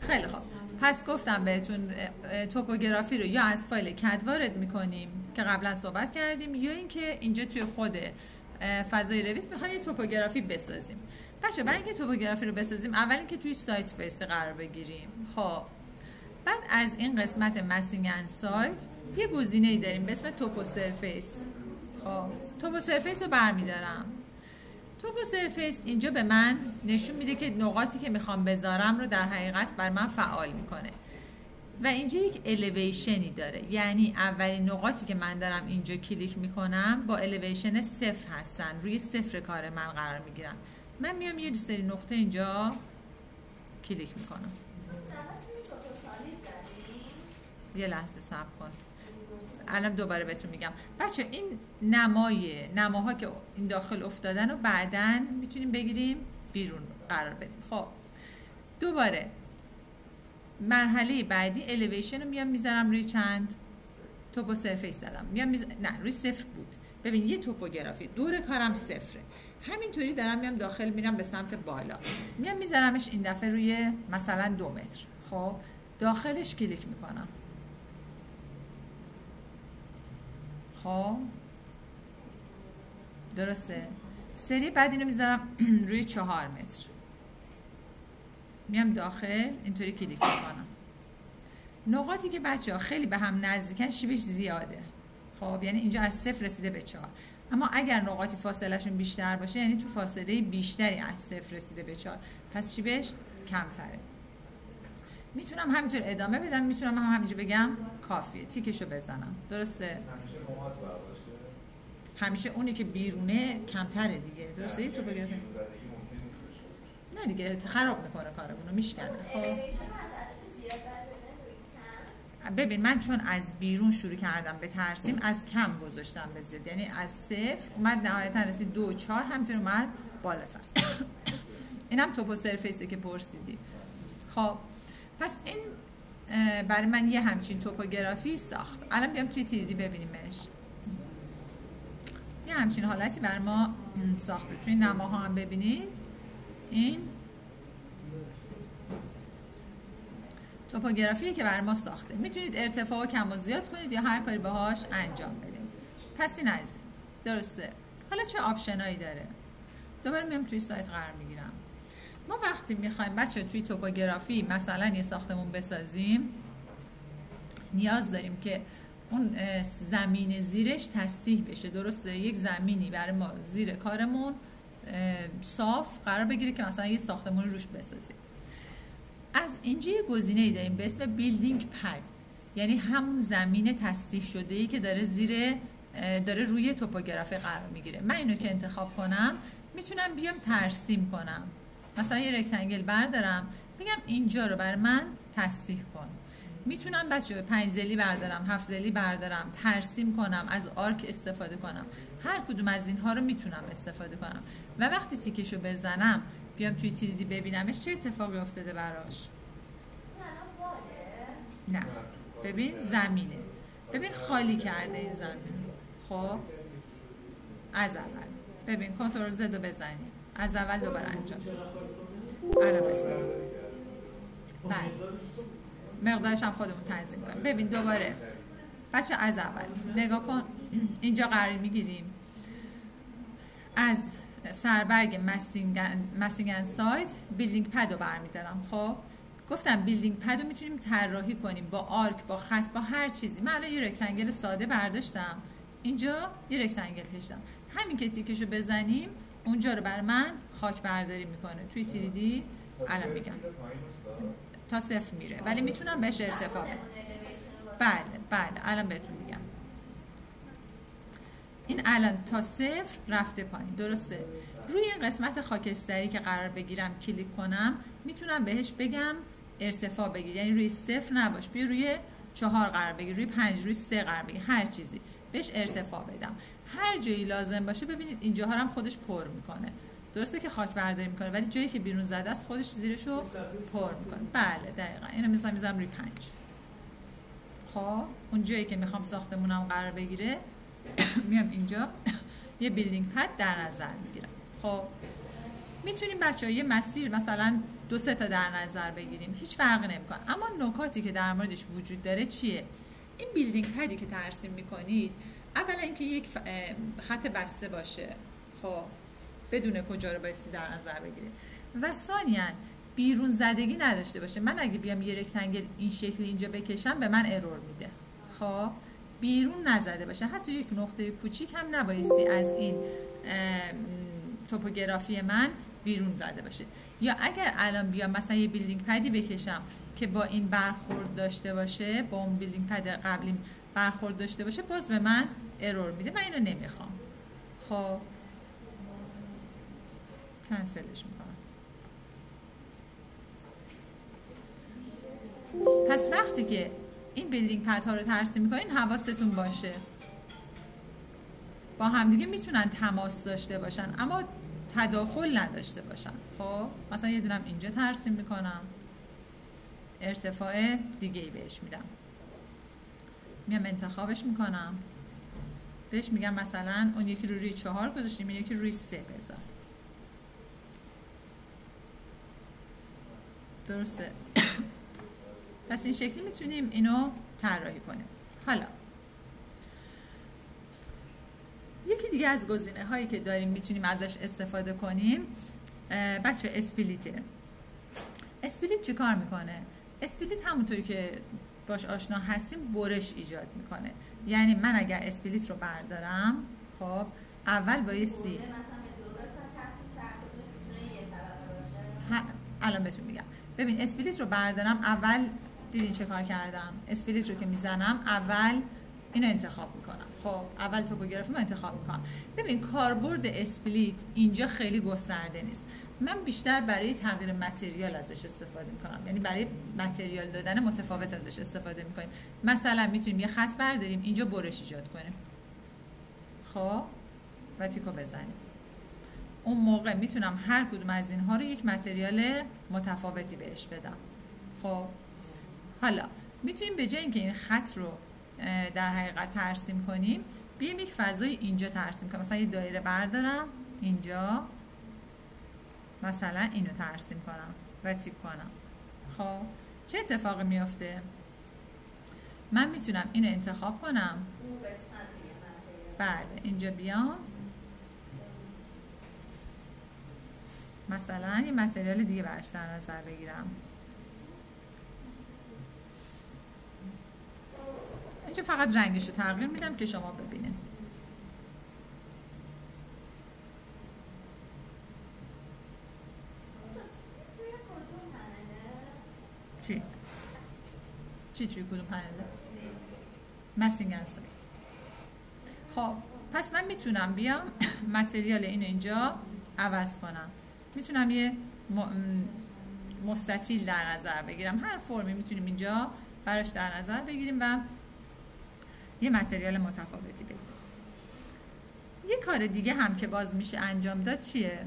خیلی خوب، پس گفتم بهتون توپوگرافی رو یا از فایل کد وارد میکنیم که قبلا صحبت کردیم، یا اینکه اینجا توی خود فضای رویت میخوایم یه توپوگرافی بسازیم. بچه برای اینکه توپوگرافی رو بسازیم اول اینکه توی سایت بیس قرار بگیریم. خب بعد از این قسمت مسینگ اند سایت یه گزینه‌ای داریم به اسم توپو سرفیس. خب توپو سرفیس رو برمیدارم. توپو سرفیس اینجا به من نشون میده که نقاطی که میخوام بذارم رو در حقیقت بر من فعال میکنه و اینجا یک الیویشنی داره، یعنی اولین نقاطی که من دارم اینجا کلیک میکنم با الیویشن 0 هستن، روی 0 کار من قرار میگیرن. من میام یه سری نقطه اینجا کلیک میکنم. یه لحظه صبر کن، الان دوباره بهتون میگم. بچه این نماها که این داخل افتادن رو بعداً میتونیم بگیریم بیرون قرار بدیم. خب دوباره مرحله بعدی الیویشن رو میام میذارم روی چند توپو سرفیس زدم، نه روی 0 بود. ببین یه توپوگرافی دور کارم 0، همینطوری دارم میام داخل میرم به سمت بالا، میام میذارمش این دفعه روی مثلا 2 متر. خب داخلش کلیک میکنم. خب درسته، سری بعد اینو میذارم روی 4 متر، میام داخل اینطوری کلیک میکنم. نقاطی که بچه ها خیلی به هم نزدیکن شیبش زیاده. خب یعنی اینجا از 0 رسیده به 4، اما اگر نقاطی فاصله شون بیشتر باشه یعنی تو فاصله بیشتری از 0 رسیده به 4، پس شیبش کمتره. میتونم همینطور ادامه بدم، میتونم همینجا بگم کافیه تیکشو بزنم. درسته؟ همیشه اونی که بیرونه کمتره دیگه. درسته؟ تو بگم نه دیگه خراب میکنه کارمونو، میشکنه. خب ببین من چون از بیرون شروع کردم به ترسیم از کم گذاشتم به زیاد، یعنی از 0 اومد نهایتا رسید 2 4 همینطور اومد بالاتر. اینم توپو سرفیسی که پرسیدی. خب پس این برای من یه همچین توپوگرافی ساخت. الان بیام توی تیریدی ببینیمش. یه همچین حالتی برای ما ساخته. توی نماها هم ببینید این توپوگرافیه که برای ما ساخته. میتونید ارتفاع کم و زیاد کنید یا هر کاری باهاش انجام بدید. پس این از این. درسته. حالا چه آپشنایی داره؟ دوباره میام توی سایت قرار میگیرم. ما وقتی میخوایم بچه توی توپوگرافی مثلا یه ساختمون بسازیم نیاز داریم که اون زمین زیرش تسطیح بشه. درسته؟ یک زمینی برای ما زیر کارمون صاف قرار بگیره که مثلا یه ساختمون روش بسازیم. از اینجا یه گزینه‌ای داریم به اسم بیلدینگ پد، یعنی همون زمین تسطیح شده‌ای که داره روی توپوگرافی قرار میگیره. من اینو که انتخاب کنم میتونم بیام ترسیم کنم. مثلا یه رکتانگل بردارم بگم اینجا رو برای من تسطیح کن. میتونم بچه 5 زلی بردارم، 7 زلی بردارم، ترسیم کنم، از آرک استفاده کنم. هر کدوم از اینها رو میتونم استفاده کنم و وقتی تیکشو بزنم بیام توی تیریدی ببینمش چه اتفاقی افتاده براش. نه ببین زمینه، ببین خالی کرده این زمین. خب از اول ببین کنترل زد رو بزنیم، از اول دوباره انجام علامت ببین. بله مقدارش هم خودمون تنظیم کنیم. ببین دوباره بچه از اول نگاه کن، اینجا قرار میگیریم از سربرگ مسینگ اند سایت بیلدینگ پد رو برمیدارم. خب گفتم بیلدینگ پد رو میتونیم طراحی کنیم با آرک، با خط، با هر چیزی. من الان یه رکتانگل ساده برداشتم، اینجا یه رکتانگل کشیدم، همین که تیکشو بزنیم اونجا رو بر من خاک برداری میکنه. توی تیریدی الان میگم تا 0 میره ولی میتونم بهش ارتفاع بدم. بله الان بهتون میگم این الان تا 0 رفته پایین. درسته؟ روی این قسمت خاکستری که قرار بگیرم کلیک کنم میتونم بهش بگم ارتفاع بگیر، یعنی روی 0 نباش، بیا روی 4 قرار بگیر، روی 5، روی 3 قرار بگیر، هر چیزی بهش ارتفاع بدم. هر جایی لازم باشه ببینید اینجاها هم خودش پر میکنه. درسته که خاک برداری میکنه ولی جایی که بیرون زده است خودش زیرشو پر میکنه. بله دقیقاً اینو میذارم روی 5. خب اون جایی که میخوام ساختمونم قرار بگیره میام اینجا یه بیلدینگ پد در نظر میگیرم. خب میتونیم بچه‌ها یه مسیر مثلا 2-3 تا در نظر بگیریم هیچ فرقی نمیکنه. اما نکاتی که در موردش وجود داره چیه؟ این بیلدینگ پدی که ترسیم میکنید اولا اینکه یک خط بسته باشه، خب بدون کجا رو بایستی در نظر بگیرید، و ثانیاً بیرون زدگی نداشته باشه. من اگه بیام یه رکتنگل این شکلی اینجا بکشم به من ارور میده. خب بیرون نزده باشه، حتی یک نقطه کوچیک هم نبایستی از این توپوگرافی من بیرون زده باشه. یا اگر الان بیام مثلا یه بیلدینگ پدی بکشم که با این برخورد داشته باشه، با اون بیلدینگ پد قبلی برخورد داشته باشه، باز به من ارور میده و اینو نمیخوام. خب کنسلش میکنم. پس وقتی که این بیلدینگ پد ها رو ترسیم میکنین حواستون باشه با همدیگه میتونن تماس داشته باشن اما تداخل نداشته باشن. خب مثلا یه دونم اینجا ترسیم میکنم، ارتفاع دیگه ای بهش میدم، میام انتخابش میکنم، بهش میگم مثلا اون یکی روی 4 گذاشتیم، این یکی روی 3 بذار. درسته؟ پس این شکلی میتونیم اینو طراحی کنیم. حالا یکی دیگه از گزینه هایی که داریم میتونیم ازش استفاده کنیم بچه اسپلیته. اسپلیت چی کار میکنه؟ اسپلیت همونطوری که باش آشنا هستیم برش ایجاد میکنه. یعنی من اگر اسپلیت رو بردارم، خب اول بایستی الان بهتون میگم. ببین اسپلیت رو بردارم، اول دیدین چه کار کردم؟ اسپلیت رو که میزنم اول اینو انتخاب میکنم. خب اول توپوگرافی رو انتخاب میکنم. ببین کاربرد اسپلیت اینجا خیلی گسترده نیست. من بیشتر برای تغییر متریال ازش استفاده میکنم، یعنی برای متریال دادن متفاوت ازش استفاده میکنیم. مثلا میتونیم یه خط برداریم اینجا برش ایجاد کنیم، خب و تیکو بزنیم. اون موقع میتونم هر کدوم از اینها رو یک متریال متفاوتی بهش بدم. خب حالا میتونیم به جای اینکه این خط رو در حقیقت ترسیم کنیم، بیایم یک فضای اینجا ترسیم کنیم. مثلا یه دایره بردارم اینجا، مثلا اینو ترسیم کنم و تیپ کنم. خب چه اتفاقی میفته؟ من میتونم اینو انتخاب کنم، بله اینجا بیام مثلا یه متریال دیگه برش در نظر بگیرم. اینجا فقط رنگش رو تغییر میدم که شما ببینید. چی توی کدوم پنله؟ مسینگ اند سایت. خب پس من میتونم بیام متریال اینو اینجا عوض کنم. میتونم یه مستطیل در نظر بگیرم، هر فرمی میتونیم اینجا براش در نظر بگیریم و یه متریال متفاوتی بگیریم. یه کار دیگه هم که باز میشه انجام داد چیه؟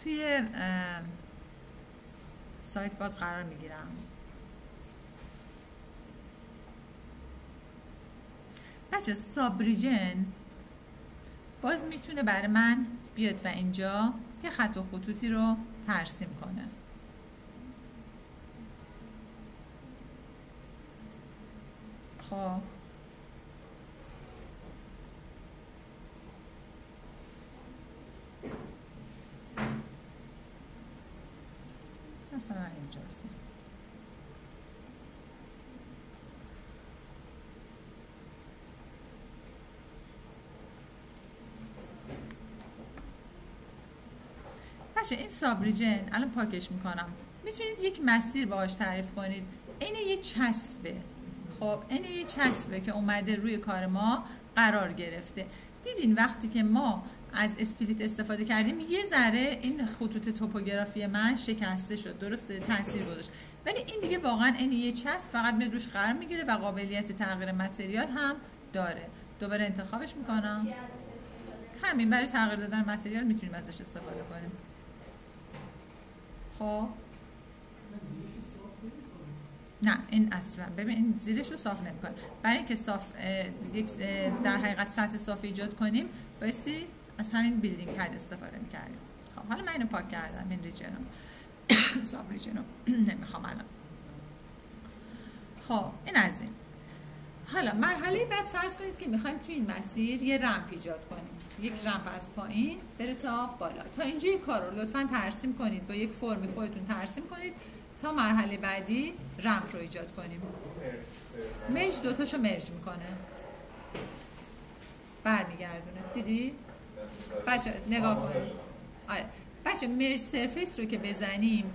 توی سایت باز قرار میگیرم. بچه سابریجن باز میتونه برای من بیاد و اینجا یه خط و خطوطی رو ترسیم کنه. خب مثلا اینجاست. بچه این سابریجن الان پاکش میکنم. میتونید یک مسیر باهاش تعریف کنید. این یه چسبه. خب این یه چسبه که اومده روی کار ما قرار گرفته. دیدین وقتی که ما از اسپلیت استفاده کردیم یه ذره این خطوط توپوگرافی من شکسته شد، درسته؟ تاثیر گذاشت. ولی این دیگه واقعا این یه چسب فقط میاد روش قرار میگیره و قابلیت تغییر متریال هم داره. دوباره انتخابش میکنم. همین برای تغییر دادن متریال میتونیم ازش استفاده کنیم. خب نه این اصلا ببین این زیرش رو صاف نمیکنه. برای اینکه صاف در حقیقت سطح صاف ایجاد کنیم بایستی از همین بیلدینگ پد استفاده میکردیم. خب حالا من اینو پاک کردم این ریجن رو. ساب ریجن رو نمیخوام الان. خب این از این. حالا مرحله بعد فرض کنید که میخوایم توی این مسیر یه رمپ ایجاد کنیم. یک رمپ از پایین بره تا بالا. تا اینجا این کار رو لطفاً ترسیم کنید، با یک فرمی خودتون ترسیم کنید تا مرحله بعدی رمپ رو ایجاد کنیم. مرج دوتاشو مرج میکنه، برمیگردونه. دیدی؟ بچه نگاه کنید. آره بچه مرج سرفیس رو که بزنیم،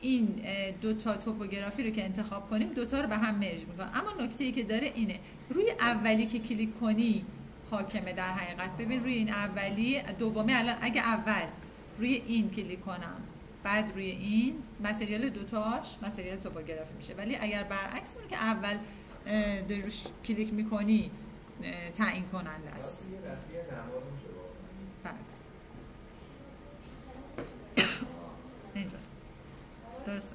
این دوتا توپوگرافی رو که انتخاب کنیم دوتا رو به هم مرج میکنه. اما نکته‌ای که داره اینه، روی اولی که کلیک کنی حاکمه در حقیقت. ببین روی این اولی، دومی الان اگه اول روی این کلیک کنم بعد روی این، متریال دوتاش متریال توپوگرافی میشه. ولی اگر برعکس باشه که اول روش کلیک میکنی تعیین کننده است. اینجاست. درسته؟